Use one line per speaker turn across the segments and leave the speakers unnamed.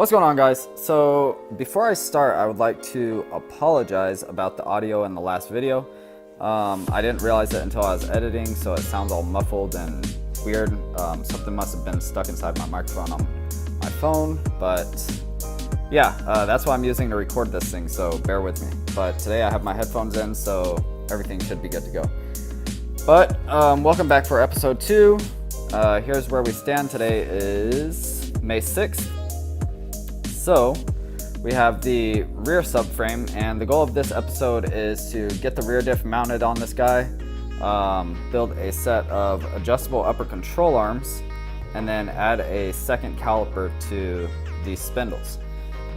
What's going on, guys? So before I start, I would like to apologize about the audio in the last video. I didn't realize it until I was editing, so it sounds all muffled and weird. Something must have been stuck inside my microphone on my phone, but yeah, that's what I'm using to record this thing, so bear with me. But today I have my headphones in, so everything should be good to go. But welcome back for episode 2. Here's where we stand. Today is May 6th. So we have the rear subframe, and the goal of this episode is to get the rear diff mounted on this guy, build a set of adjustable upper control arms, and then add a second caliper to the spindles.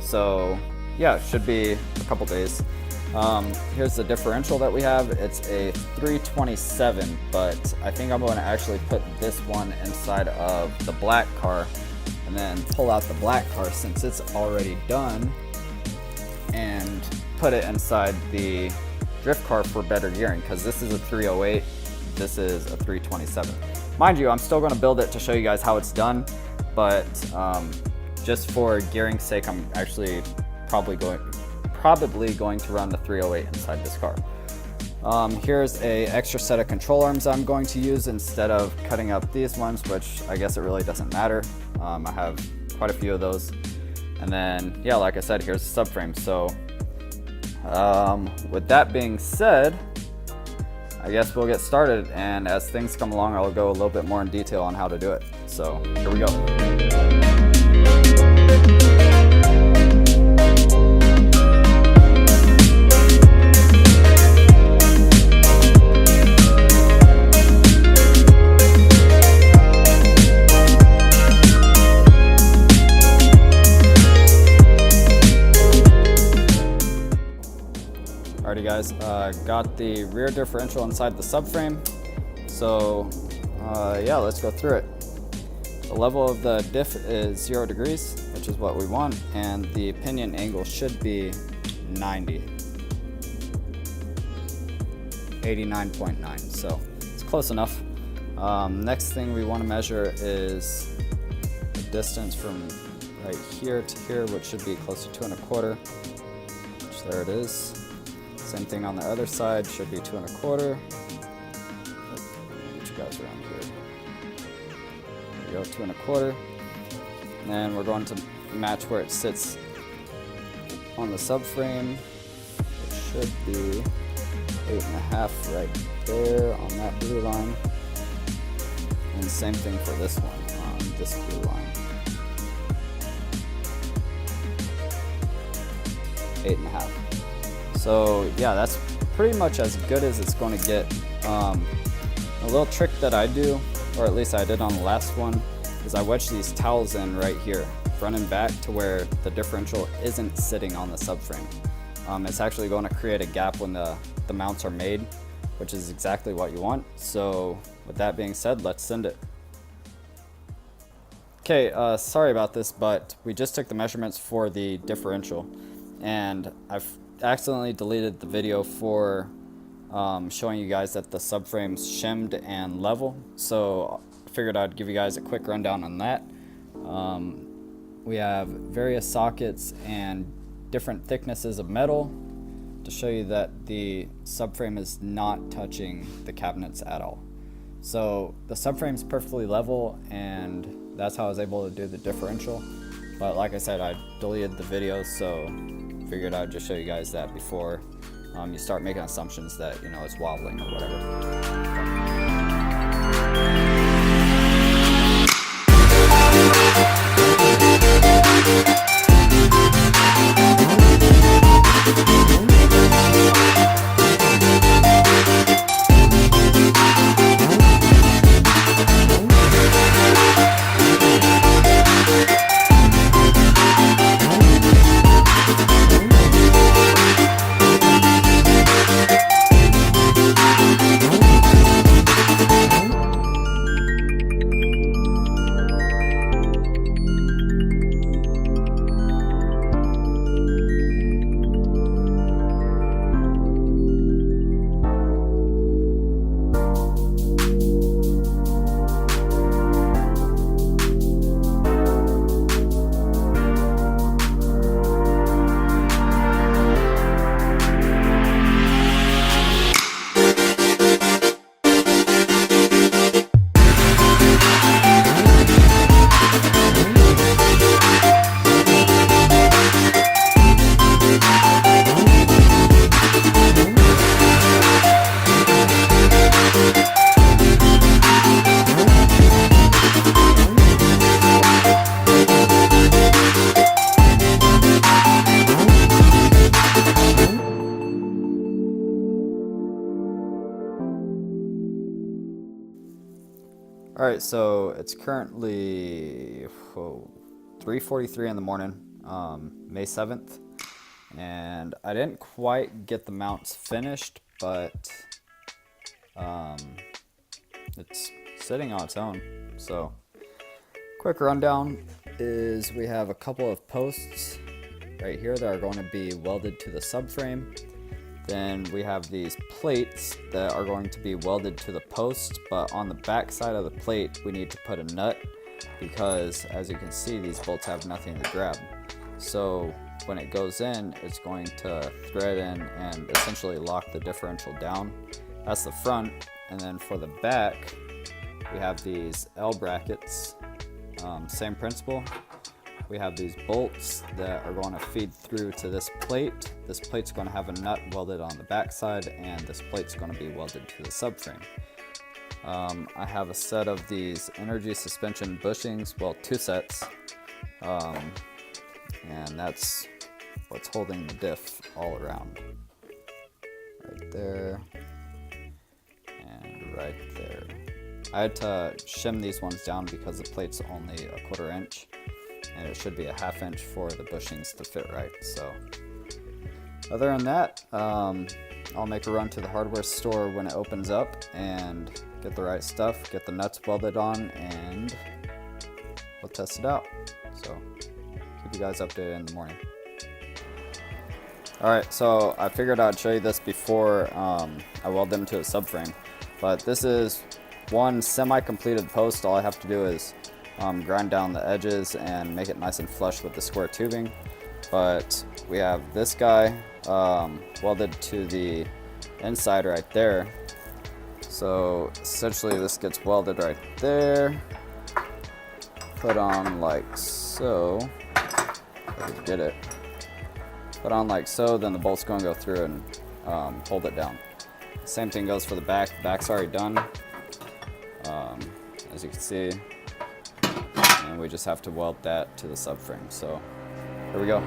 So yeah, it should be a couple days. Here's the differential that we have. It's a 327, but I think I'm going to actually put this one inside of the black car and then pull out the black car since it's already done and put it inside the drift car for better gearing, because this is a 308, this is a 327. Mind you, I'm still going to build it to show you guys how it's done, but just for gearing's sake, I'm actually probably going to run the 308 inside this car. Here's a extra set of control arms I'm going to use instead of cutting up these ones, which I guess it really doesn't matter. I have quite a few of those. And then, yeah, like I said, here's the subframe. So with that being said, I guess we'll get started. And as things come along, I'll go a little bit more in detail on how to do it. So here we go. Alrighty guys, got the rear differential inside the subframe, so yeah, let's go through it. The level of the diff is 0 degrees, which is what we want, and the pinion angle should be 90. 89.9, so it's close enough. Next thing we want to measure is the distance from right here to here, which should be close to 2 1/4, which there it is. Same thing on the other side, should be 2 1/4. Get you guys around here. There we go, 2 1/4. And then we're going to match where it sits on the subframe. It should be 8.5 right there on that blue line. And same thing for this one on this blue line. 8.5. So yeah, that's pretty much as good as it's going to get. A little trick that I do, or at least I did on the last one, is I wedge these towels in right here, front and back, to where the differential isn't sitting on the subframe. It's actually going to create a gap when the mounts are made, which is exactly what you want. So with that being said, let's send it. Okay, sorry about this, but we just took the measurements for the differential, and I've accidentally deleted the video for showing you guys that the subframe's shimmed and level, so I figured I'd give you guys a quick rundown on that. We have various sockets and different thicknesses of metal to show you that the subframe is not touching the cabinets at all. So the subframe's perfectly level, and that's how I was able to do the differential. But like I said, I deleted the video, so figured I'd just show you guys that before you start making assumptions that, you know, it's wobbling or whatever. Alright, so it's currently 3:43 in the morning, May 7th, and I didn't quite get the mounts finished, but it's sitting on its own. So quick rundown is we have a couple of posts right here that are going to be welded to the subframe. Then we have these plates that are going to be welded to the post, but on the back side of the plate we need to put a nut because, as you can see, these bolts have nothing to grab. So when it goes in, it's going to thread in and essentially lock the differential down. That's the front. And then for the back, we have these L brackets, same principle. We have these bolts that are going to feed through to this plate. This plate's going to have a nut welded on the back side, and this plate's going to be welded to the subframe. I have a set of these energy suspension bushings, well, 2 sets, and that's what's holding the diff all around. Right there, and right there. I had to shim these ones down because the plate's only a 1/4 inch. And it should be a 1/2 inch for the bushings to fit right. So other than that, I'll make a run to the hardware store when it opens up and get the right stuff, get the nuts welded on, and we'll test it out. So keep you guys updated in the morning. Alright, so I figured I'd show you this before I weld them to a subframe, but this is one semi-completed post. All I have to do is grind down the edges and make it nice and flush with the square tubing. But we have this guy welded to the inside right there. So essentially this gets welded right there, put on like so. If I could get it. Put on like so, then the bolt's going to go through and hold it down. Same thing goes for the back. The back's already done, as you can see. And we just have to weld that to the subframe. So here we go.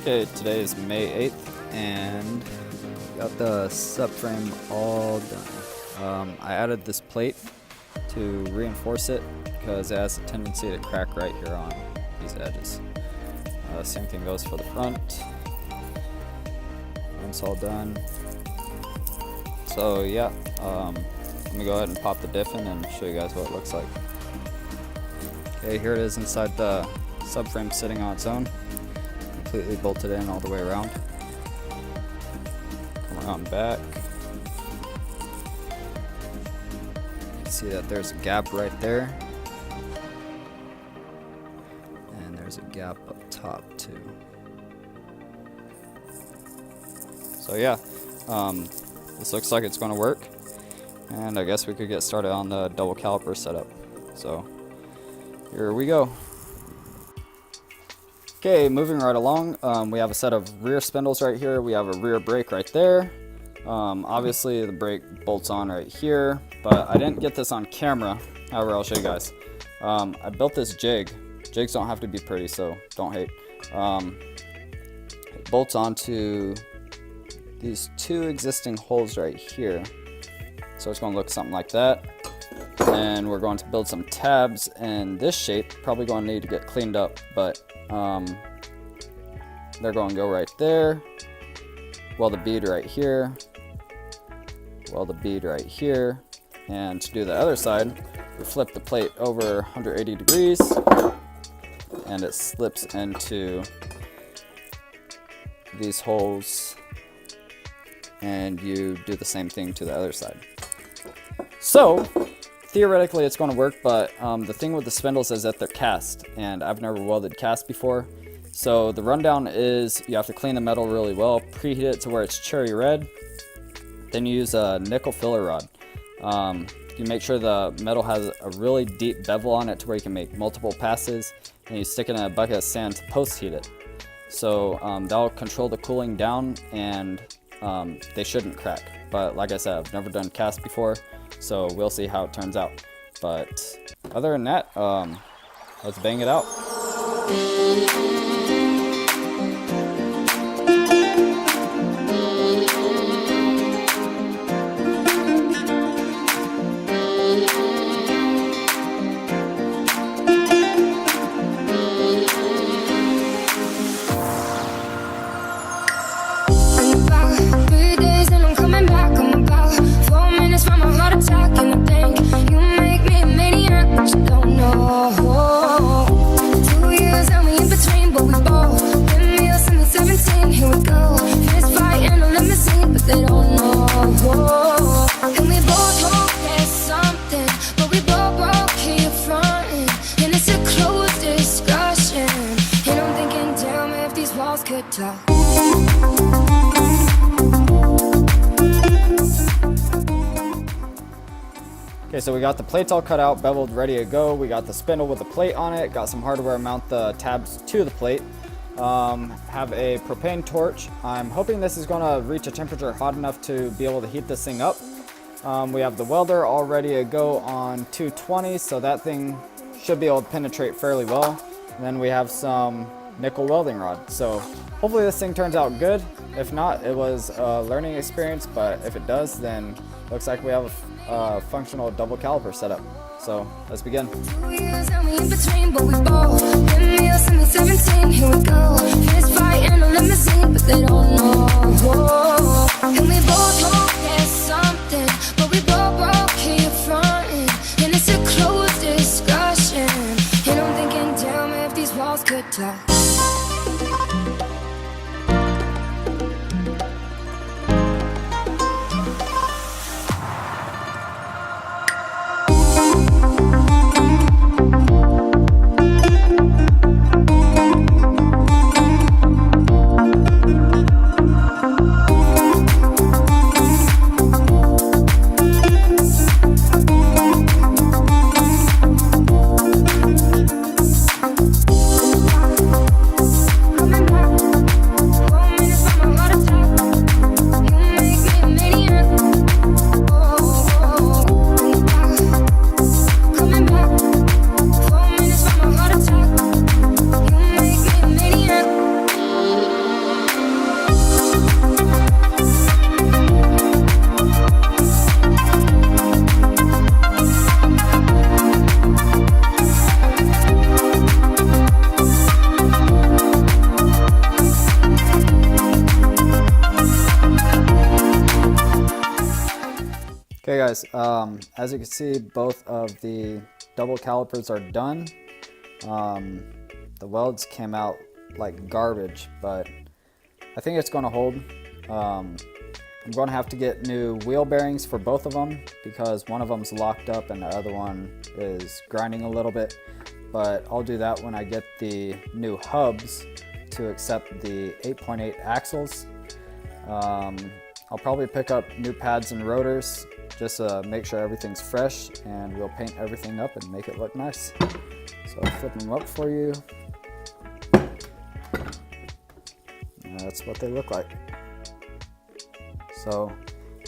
Okay, today is May 8th, and got the subframe all done. I added this plate to reinforce it because it has a tendency to crack right here on these edges. Same thing goes for the front. It's all done. So yeah, let me go ahead and pop the diff in and show you guys what it looks like. Okay, here it is inside the subframe sitting on its own. Completely bolted in all the way around. Come around back. You can see that there's a gap right there. And there's a gap up top too. So yeah, this looks like it's going to work. And I guess we could get started on the double caliper setup. So here we go. Okay, moving right along, we have a set of rear spindles right here. We have a rear brake right there. Obviously the brake bolts on right here, but I didn't get this on camera. However, I'll show you guys. I built this jig. Jigs don't have to be pretty, so don't hate. It bolts onto these two existing holes right here. So it's going to look something like that. And we're going to build some tabs in this shape. Probably going to need to get cleaned up, but they're going to go right there. Weld the bead right here. Weld the bead right here. And to do the other side, we flip the plate over 180 degrees and it slips into these holes, and you do the same thing to the other side. So theoretically it's going to work, but the thing with the spindles is that they're cast, and I've never welded cast before. So the rundown is you have to clean the metal really well, preheat it to where it's cherry red, then you use a nickel filler rod. You make sure the metal has a really deep bevel on it to where you can make multiple passes, and you stick it in a bucket of sand to post heat it. So that'll control the cooling down, and they shouldn't crack. But like I said, I've never done cast before, so we'll see how it turns out. But other than that, let's bang it out. Okay, so we got the plates all cut out, beveled, ready to go. We got the spindle with the plate on it, got some hardware to mount the tabs to the plate. Have a propane torch. I'm hoping this is going to reach a temperature hot enough to be able to heat this thing up. We have the welder all ready to go on 220, so that thing should be able to penetrate fairly well. And then we have some nickel welding rod. So hopefully this thing turns out good. If not, it was a learning experience, but if it does, then looks like we have a functional double caliper setup. So let's begin. 2 years and we in between, but we both been me us in the 17. Here we go. Fist fight in a limousine, but they don't know. And we both hope there's something, but we both broke here fronting, and it's a closed discussion. And I'm thinking, damn, if these walls could talk. guys, as you can see, both of the double calipers are done. The welds came out like garbage, but I think it's going to hold. I'm going to have to get new wheel bearings for both of them because one of them's locked up and the other one is grinding a little bit. But I'll do that when I get the new hubs to accept the 8.8 axles. I'll probably pick up new pads and rotors just to make sure everything's fresh, and we'll paint everything up and make it look nice. So I'll flip them up for you. And that's what they look like. So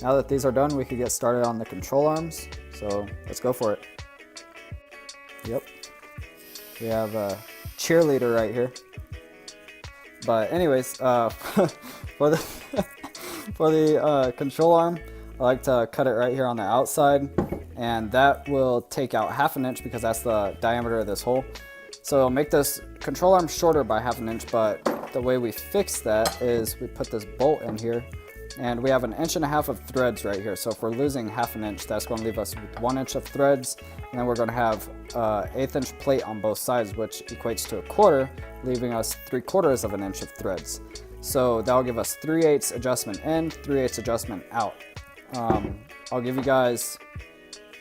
now that these are done, we can get started on the control arms. So let's go for it. Yep. We have a cheerleader right here. But anyways, for the for the control arm, I like to cut it right here on the outside, and that will take out 1/2 inch because that's the diameter of this hole. So it'll make this control arm shorter by 1/2 inch, but the way we fix that is we put this bolt in here, and we have 1.5 inches of threads right here. So if we're losing 1/2 inch, that's going to leave us with 1 inch of threads, and then we're going to have 1/8 inch plate on both sides, which equates to 1/4, leaving us 3/4 of an inch of threads. So that'll give us 3/8 adjustment in, 3/8 adjustment out. I'll give you guys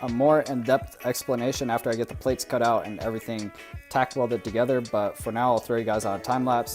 a more in-depth explanation after I get the plates cut out and everything tack welded together, but for now I'll throw you guys on a time lapse.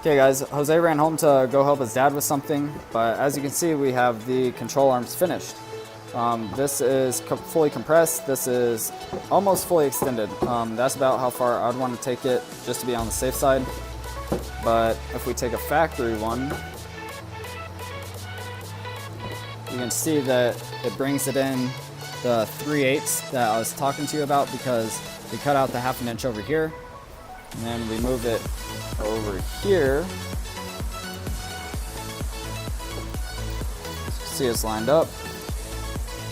Okay guys, Jose ran home to go help his dad with something, but as you can see we have the control arms finished. This is fully compressed, this is almost fully extended. That's about how far I'd want to take it just to be on the safe side. But if we take a factory one, you can see that it brings it in the 3/8 that I was talking to you about, because we cut out the 1/2 inch over here, and then we move it over here. See, it's lined up.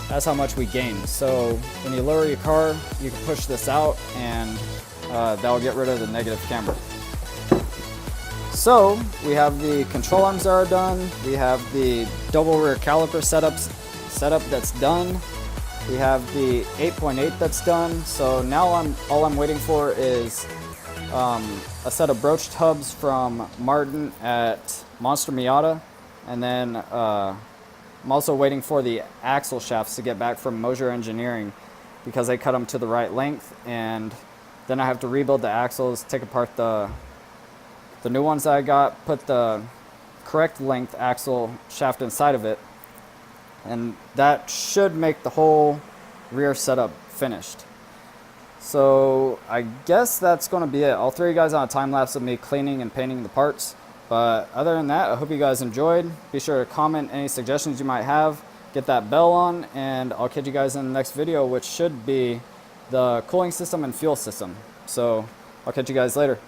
That's how much we gain. So when you lower your car, you can push this out, and that'll get rid of the negative camber. So we have the control arms that are done. We have the double rear caliper setup that's done. We have the 8.8 that's done. So now all I'm waiting for is a set of broached hubs from Martin at Monster Miata, and then I'm also waiting for the axle shafts to get back from Mosier Engineering because they cut them to the right length, and then I have to rebuild the axles, take apart the new ones that I got, put the correct length axle shaft inside of it, and that should make the whole rear setup finished. So I guess that's going to be it. I'll throw you guys on a time lapse of me cleaning and painting the parts. But other than that, I hope you guys enjoyed. Be sure to comment any suggestions you might have. get that bell on, and I'll catch you guys in the next video, which should be the cooling system and fuel system. So I'll catch you guys later.